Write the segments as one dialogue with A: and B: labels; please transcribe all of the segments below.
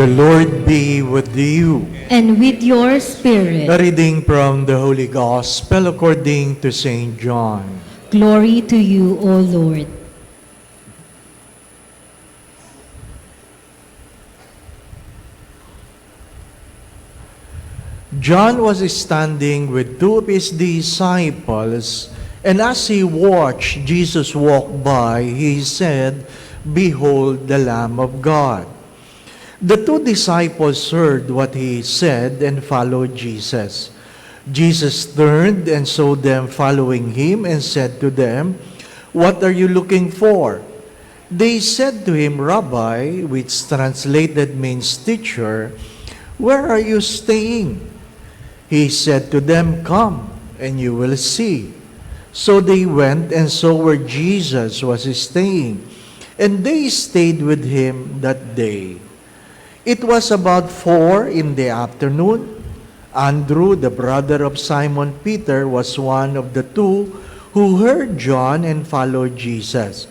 A: The Lord be with you.
B: And with your spirit.
A: A reading from the Holy Gospel according to St. John.
B: Glory to you, O Lord.
A: John was standing with two of his disciples, and as he watched Jesus walk by, he said, "Behold the Lamb of God." The two disciples heard what he said and followed Jesus. Jesus turned and saw them following him and said to them, "What are you looking for?" They said to him, "Rabbi," which translated means teacher, "where are you staying?" He said to them, "Come, and you will see." So they went and saw where Jesus was staying, and they stayed with him that day. It was about 4 in the afternoon. Andrew, the brother of Simon Peter, was one of the two who heard John and followed Jesus.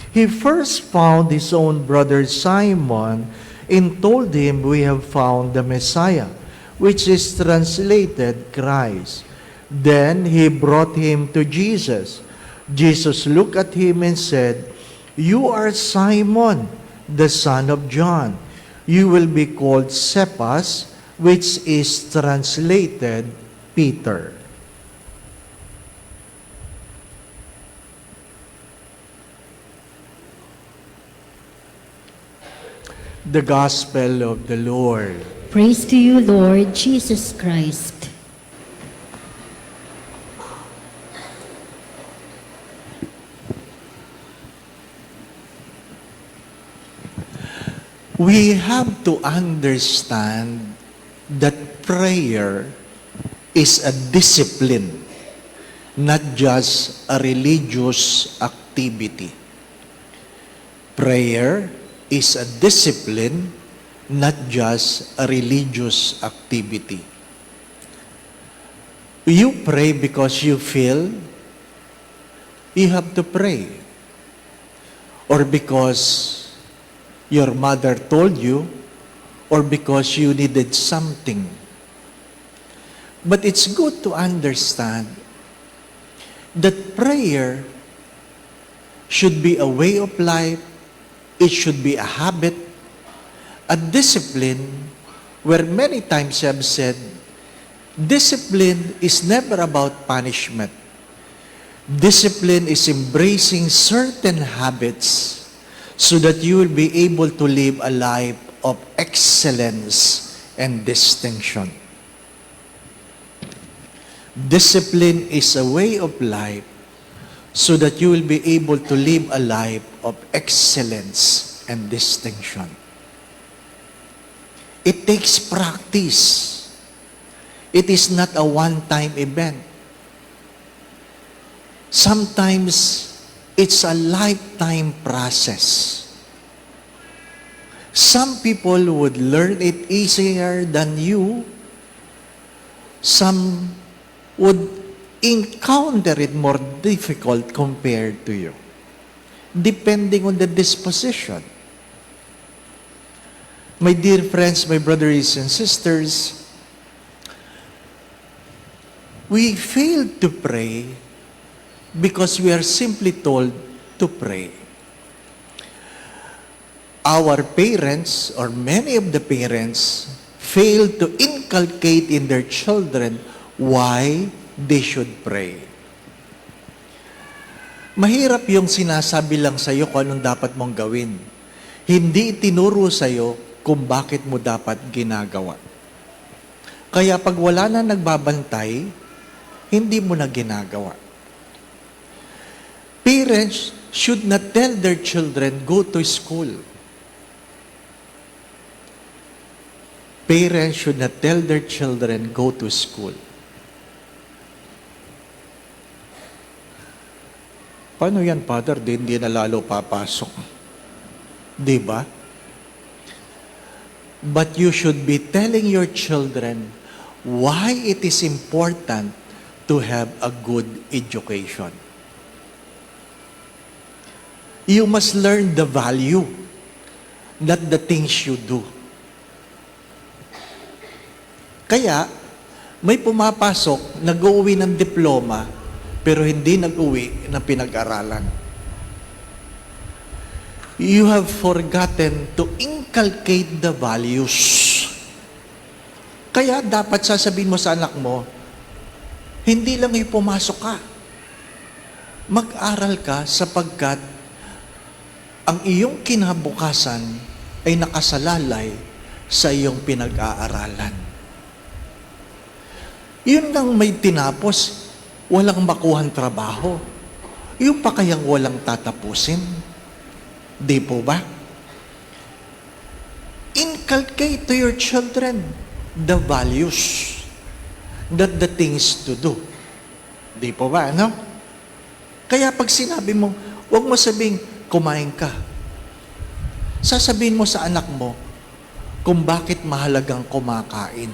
A: He first found his own brother Simon and told him, "We have found the Messiah," which is translated Christ. Then he brought him to Jesus. Jesus looked at him and said, "You are Simon, the son of John. You will be called Cephas," which is translated Peter. The Gospel of the Lord.
B: Praise to you, Lord Jesus Christ.
A: We have to understand that prayer is a discipline, not just a religious activity. Prayer is a discipline, not just a religious activity. You pray because you feel you have to pray, or because your mother told you, or because you needed something. But it's good to understand that prayer should be a way of life, it should be a habit, a discipline, where many times I have said, discipline is never about punishment. Discipline is embracing certain habits so that you will be able to live a life of excellence and distinction. Discipline is a way of life so that you will be able to live a life of excellence and distinction. It takes practice. It is not a one-time event. Sometimes it's a lifetime process. Some people would learn it easier than you. Some would encounter it more difficult compared to you, depending on the disposition. My dear friends, my brothers and sisters, we fail to pray because we are simply told to pray. Our parents, or many of the parents, fail to inculcate in their children why they should pray. Mahirap yung sinasabi lang sa'yo kung anong dapat mong gawin. Hindi itinuro sa'yo kung bakit mo dapat ginagawa. Kaya pag wala na nagbabantay, hindi mo na ginagawa. Parents should not tell their children, "Go to school." Parents should not tell their children, "Go to school." Paano yan, Father? Hindi na lalo papasok. Di ba? But you should be telling your children why it is important to have a good education. You must learn the value, not the things you do. Kaya, may pumapasok, nag-uwi ng diploma, pero hindi nag-uwi ng pinag-aralan. You have forgotten to inculcate the values. Kaya dapat sasabihin mo sa anak mo, hindi lang yung pumasok ka. Mag-aral ka sapagkat ang iyong kinabukasan ay nakasalalay sa iyong pinag-aaralan. Yun ngang may tinapos, walang makuhang trabaho. Yung pa kayang walang tatapusin. Di po ba? Inculcate to your children the values, not the things to do. Di po ba, no? Kaya pag sinabi mo, huwag mo sabing, kumain ka. Sasabihin mo sa anak mo kung bakit mahalagang kumakain.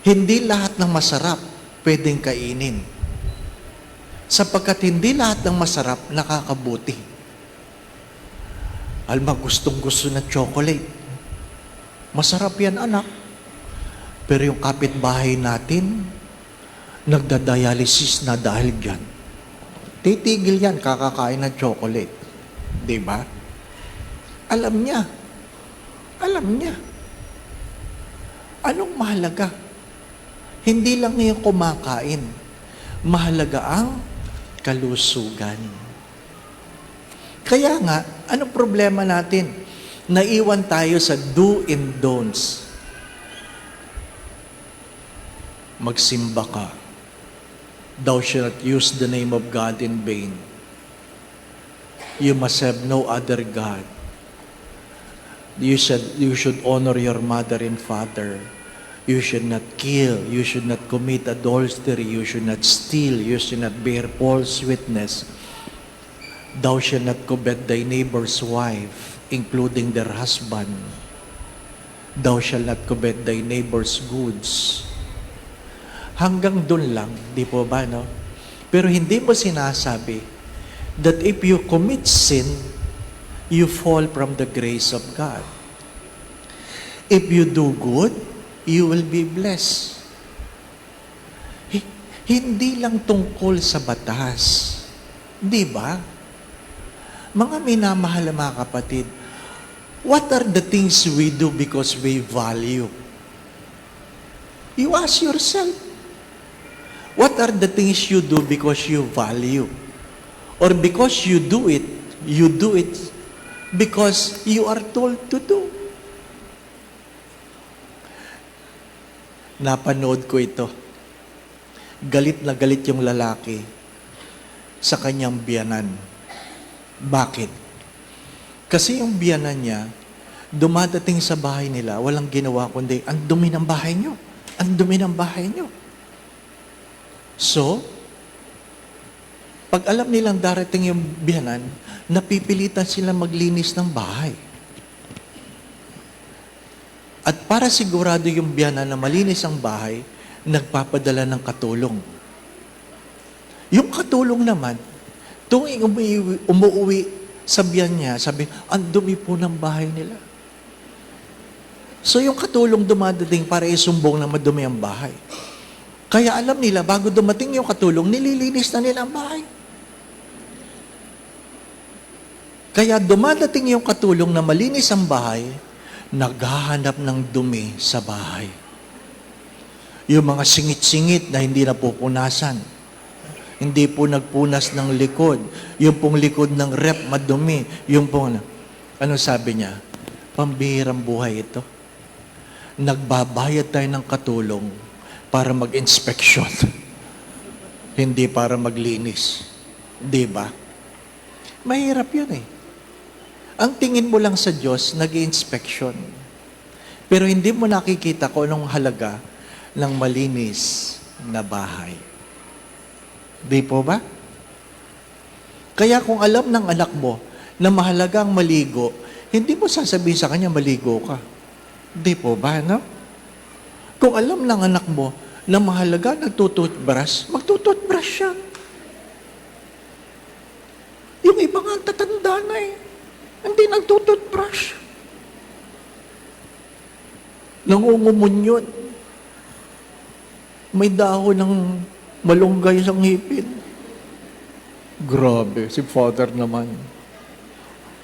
A: Hindi lahat ng masarap pwedeng kainin. Sapagkat hindi lahat ng masarap nakakabuti. Alma, gustong-gusto na chocolate. Masarap yan, anak. Pero yung kapitbahay natin, nagda-dialysis na dahil dyan. Titigil yan, kakakain ng chocolate. Di ba? Alam niya. Alam niya. Anong mahalaga? Hindi lang yung kumakain. Mahalaga ang kalusugan. Kaya nga, anong problema natin? Naiwan tayo sa do and don'ts. Magsimba ka. Thou shalt not use the name of God in vain. You must have no other God. You should honor your mother and father. You should not kill. You should not commit adultery. You should not steal. You should not bear false witness. Thou shalt not covet thy neighbor's wife, including their husband. Thou shalt not covet thy neighbor's goods. Hanggang dun lang, di po ba, no? Pero hindi mo sinasabi that if you commit sin, you fall from the grace of God. If you do good, you will be blessed. Hindi lang tungkol sa batas. Di ba? Mga minamahal na mga kapatid, what are the things we do because we value? You ask yourself, what are the things you do because you value? Or because you do it because you are told to do. Napanood ko ito. Galit na galit yung lalaki sa kanyang biyanan. Bakit? Kasi yung biyanan niya, dumadating sa bahay nila, walang ginawa kundi, ang dumi ng bahay niyo. Ang dumi ng bahay niyo. So, pag alam nilang darating yung biyanan, napipilitan sila maglinis ng bahay. At para sigurado yung biyanan na malinis ang bahay, nagpapadala ng katulong. Yung katulong naman, tuwing umuwi sa biyan niya, sabi, ang dumi po ng bahay nila. So yung katulong dumadating para isumbong na madumi ang bahay. Kaya alam nila, bago dumating yung katulong, nililinis na nila ang bahay. Kaya dumadating yung katulong na malinis ang bahay, naghahanap ng dumi sa bahay. Yung mga singit-singit na hindi napupunasan. Hindi po nagpunas ng likod. Yung pong likod ng rep madumi. Yung pong, ano sabi niya? Pambihirang buhay ito. Nagbabayad tayo ng katulong para mag-inspeksyon. Hindi para maglinis. Di ba? Mahirap yun eh. Ang tingin mo lang sa Diyos, nag-i-inspeksyon. Pero hindi mo nakikita kung anong halaga ng malinis na bahay. Di po ba? Kaya kung alam ng anak mo na mahalaga ang maligo, hindi mo sasabihin sa kanya, maligo ka. Di po ba, no? Kung alam ng anak mo na mahalaga nagtututbrush, magtututbrush siya. Yung iba nga tatanda na eh. Hindi nagtututbrush. Nangungumunyon. May dahon ng malunggay sa ngipin. Grabe, si Father naman.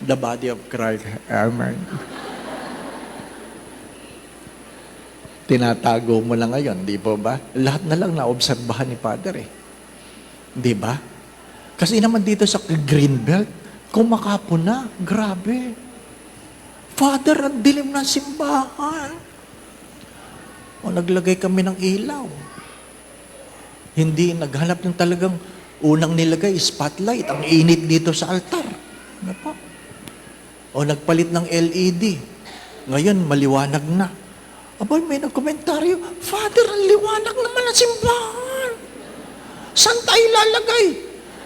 A: The body of Christ. Amen. Tinatago mo lang ngayon, di ba ba? Lahat na lang naobserbahan ni Father eh. Di ba? Kasi naman dito sa Greenbelt, kumakapo na. Grabe. Father, ang dilim ng simbahan. O naglagay kami ng ilaw. Hindi naghanap ng talagang unang nilagay, spotlight. Ang init dito sa altar. Ano po? O nagpalit ng LED. Ngayon, maliwanag na. Abay, may nagkomentaryo, Father, ang liwanag naman ng simbahan. Saan tayo lalagay?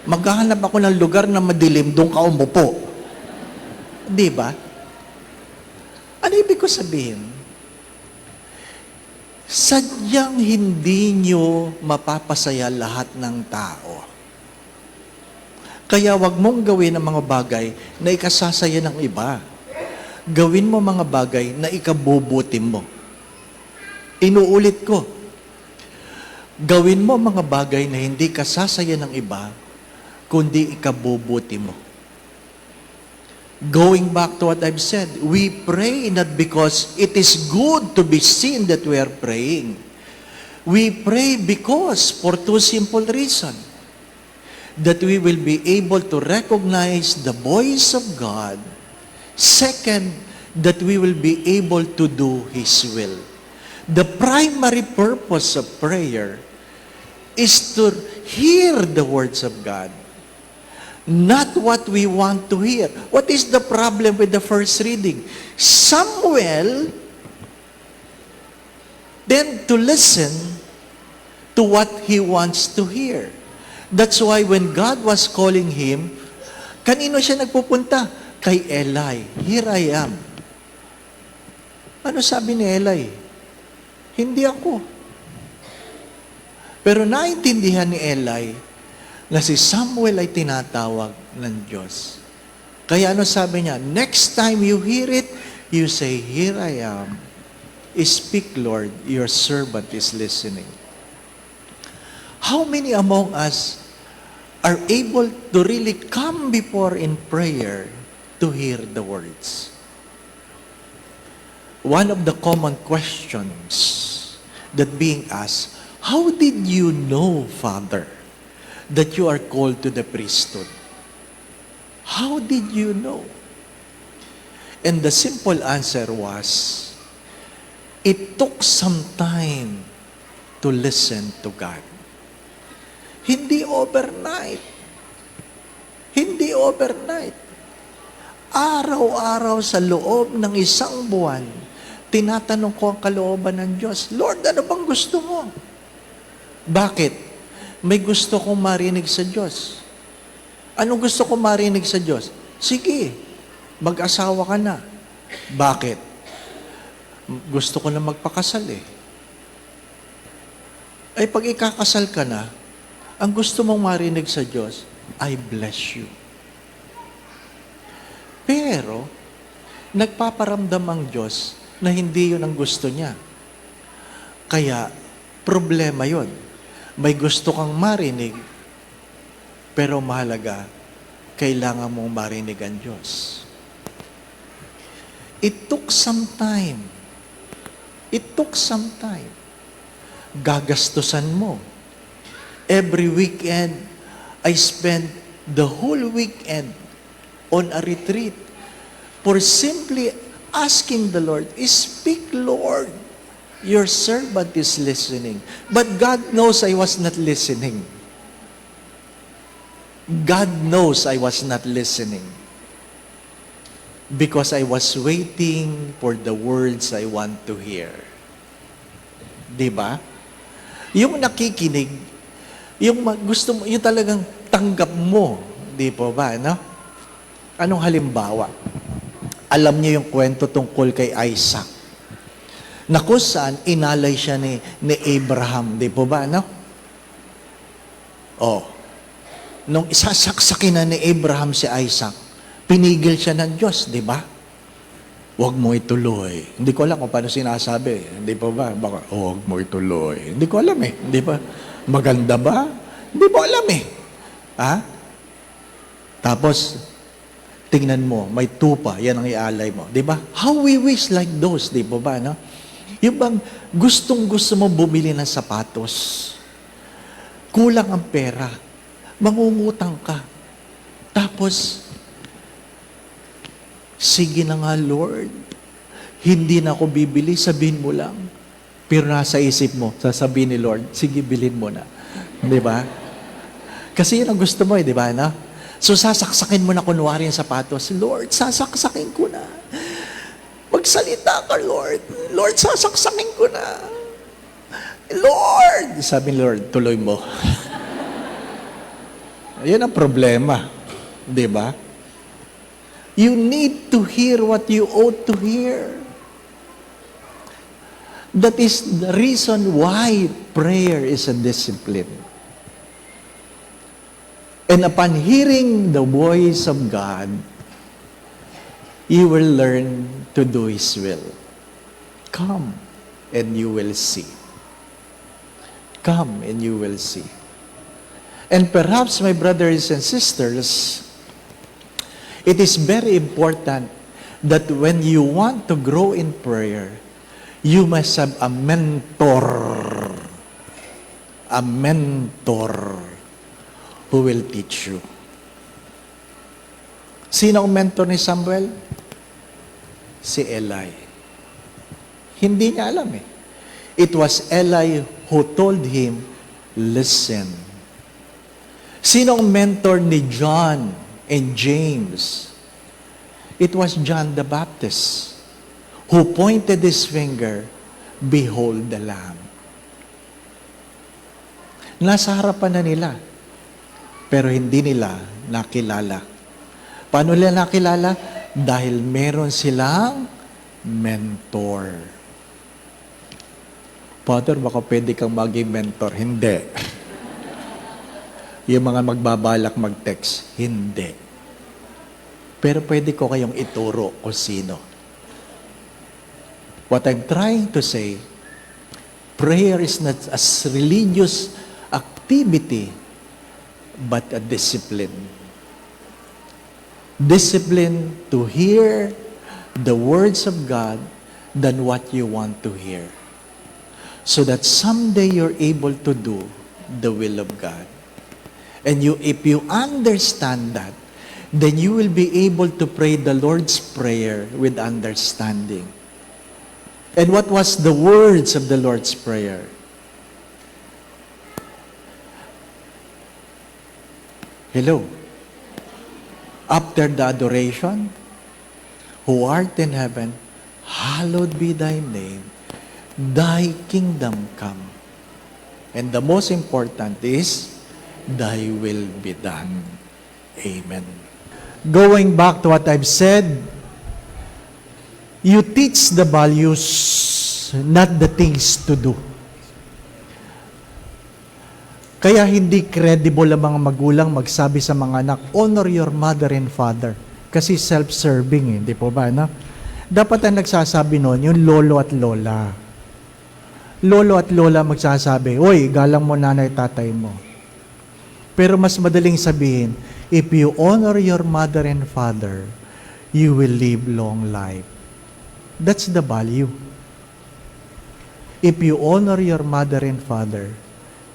A: Maghahanap ako ng lugar na madilim, doon ka umupo. Di ba? Ano ibig ko sabihin? Sadyang hindi nyo mapapasaya lahat ng tao. Kaya wag mong gawin ang mga bagay na ikasasaya ng iba. Gawin mo mga bagay na ikabubuti mo. Inuulit ko, gawin mo mga bagay na hindi kasasaya ng iba, kundi ikabubuti mo. Going back to what I've said, we pray not because it is good to be seen that we are praying. We pray because, for two simple reasons, that we will be able to recognize the voice of God. Second, that we will be able to do His will. The primary purpose of prayer is to hear the words of God, not what we want to hear. What is the problem with the first reading? Samuel then to listen to what he wants to hear. That's why when God was calling him, kanino siya nagpupunta? Kay Eli. Here I am. Ano sabi ni Eli? Hindi ako. Pero naintindihan ni Eli na si Samuel ay tinatawag ng Diyos. Kaya ano sabi niya? Next time you hear it, you say, Here I am. Speak, Lord, your servant is listening. How many among us are able to really come before in prayer to hear the words? One of the common questions that being asked, how did you know, Father, that you are called to the priesthood? How did you know? And the simple answer was, it took some time to listen to God. Hindi overnight. Hindi overnight. Araw-araw sa loob ng isang buwan, tinatanong ko ang kalooban ng Diyos, Lord, ano bang gusto mo? Bakit? May gusto kong marinig sa Diyos. Anong gusto kong marinig sa Diyos? Sige, mag-asawa ka na. Bakit? Gusto ko na magpakasal eh. Ay pag ikakasal ka na, ang gusto mong marinig sa Diyos, I bless you. Pero, nagpaparamdam ang Diyos na hindi yun ang gusto niya. Kaya, problema yun. May gusto kang marinig, pero mahalaga, kailangan mong marinig ang Diyos. It took some time. It took some time. Gagastusan mo. Every weekend, I spend the whole weekend on a retreat for simply asking the Lord, speak, Lord. Your servant is listening. But God knows I was not listening. God knows I was not listening. Because I was waiting for the words I want to hear. Diba? Yung nakikinig, yung gusto mo, yung talagang tanggap mo. Di po ba, no? Anong halimbawa? Alam niyo yung kwento tungkol kay Isaac. Na kung saan inalay siya ni Abraham. Di po ba, no? Oh. Nung isasaksakin na ni Abraham si Isaac, pinigil siya ng Diyos, di ba? huwag mo ituloy. Hindi ko alam kung paano sinasabi. Hindi pa ba? Baka, huwag mo ituloy. Hindi ko alam eh. Hindi pa. Maganda ba? Hindi mo alam eh. Ha? Tapos, tingnan mo, may tupa, yan ang ialay mo. Di ba? How we wish like those, di ba? No? Yung bang gustong-gusto mo bumili ng sapatos, kulang ang pera, mangungutang ka. Tapos, sige na nga Lord, hindi na ako bibili, sabihin mo lang. Pero nasa isip mo, sasabihin ni Lord, sige bilhin mo na. Di ba? Kasi yun ang gusto mo di ba? No? So sasaksakin mo na kunwari yung sapatos, Lord, sasaksakin ko na. Magsalita ka, Lord. Lord, sasaksakin ko na. Lord! Sabi ni Lord, tuloy mo. Yun ang problema. Di ba? You need to hear what you ought to hear. That is the reason why prayer is a discipline. And upon hearing the voice of God, you will learn to do His will. Come and you will see. Come and you will see. And perhaps, my brothers and sisters, it is very important that when you want to grow in prayer, you must have a mentor. A mentor who will teach you. Sino ang mentor ni Samuel? Si Eli. Hindi niya alam eh. It was Eli who told him, listen. Sino ang mentor ni John and James? It was John the Baptist who pointed his finger, behold the Lamb. Nasa harapan na nila, pero hindi nila nakilala. Paano nila nakilala? Dahil meron silang mentor. Father, baka pwede kang maging mentor. Hindi. Yung mga magbabalak mag-text, hindi. Pero pwede ko kayong ituro kung sino. What I'm trying to say, prayer is not a religious activity, but a discipline. Discipline to hear the words of God than what you want to hear. So that someday you're able to do the will of God. And if you understand that, then you will be able to pray the Lord's Prayer with understanding. And what was the words of the Lord's Prayer? Hello. After the adoration, who art in heaven, hallowed be thy name, thy kingdom come. And the most important is, thy will be done. Amen. Going back to what I've said, you teach the values, not the things to do. Kaya hindi credible ang mga magulang magsabi sa mga anak, honor your mother and father. Kasi self-serving di po ba? No? Dapat ang nagsasabi noon, yung lolo at lola. Lolo at lola magsasabi, oy, galang mo nanay tatay mo. Pero mas madaling sabihin, if you honor your mother and father, you will live long life. That's the value. If you honor your mother and father,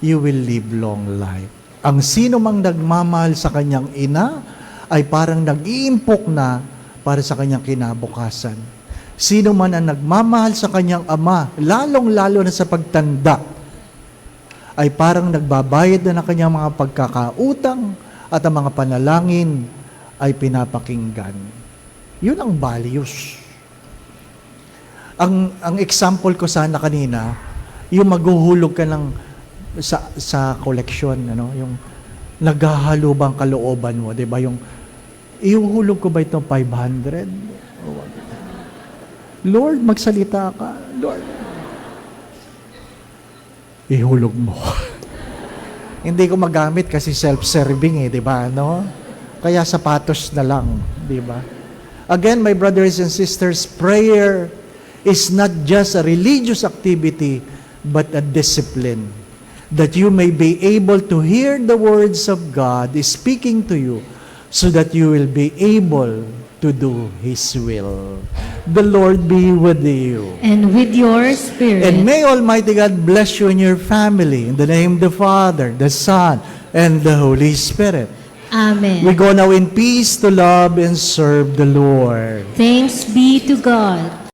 A: you will live long life. Ang sino mang nagmamahal sa kanyang ina ay parang nag-iimpok na para sa kanyang kinabukasan. Sino man ang nagmamahal sa kanyang ama, lalong-lalo na sa pagtanda, ay parang nagbabayad na ng kanyang mga pagkakautang at ang mga panalangin ay pinapakinggan. Yun ang values. Ang example ko sana kanina, yung maghuhulog ka ng sa koleksyon, yung naghahalubang kalooban mo, 'di ba? Yung ihuhulog ko ba ito 500? Lord, magsalita ka. Lord. Ihulog mo. Hindi ko magamit kasi self-serving 'di ba, no? Kaya sapatos na lang, 'di ba? Again, my brothers and sisters, prayer is not just a religious activity, but a discipline. That you may be able to hear the words of God speaking to you, so that you will be able to do His will. The Lord be with you.
B: And with your spirit.
A: And may Almighty God bless you and your family. In the name of the Father, the Son, and the Holy Spirit.
B: Amen.
A: We go now in peace to love and serve the Lord.
B: Thanks be to God.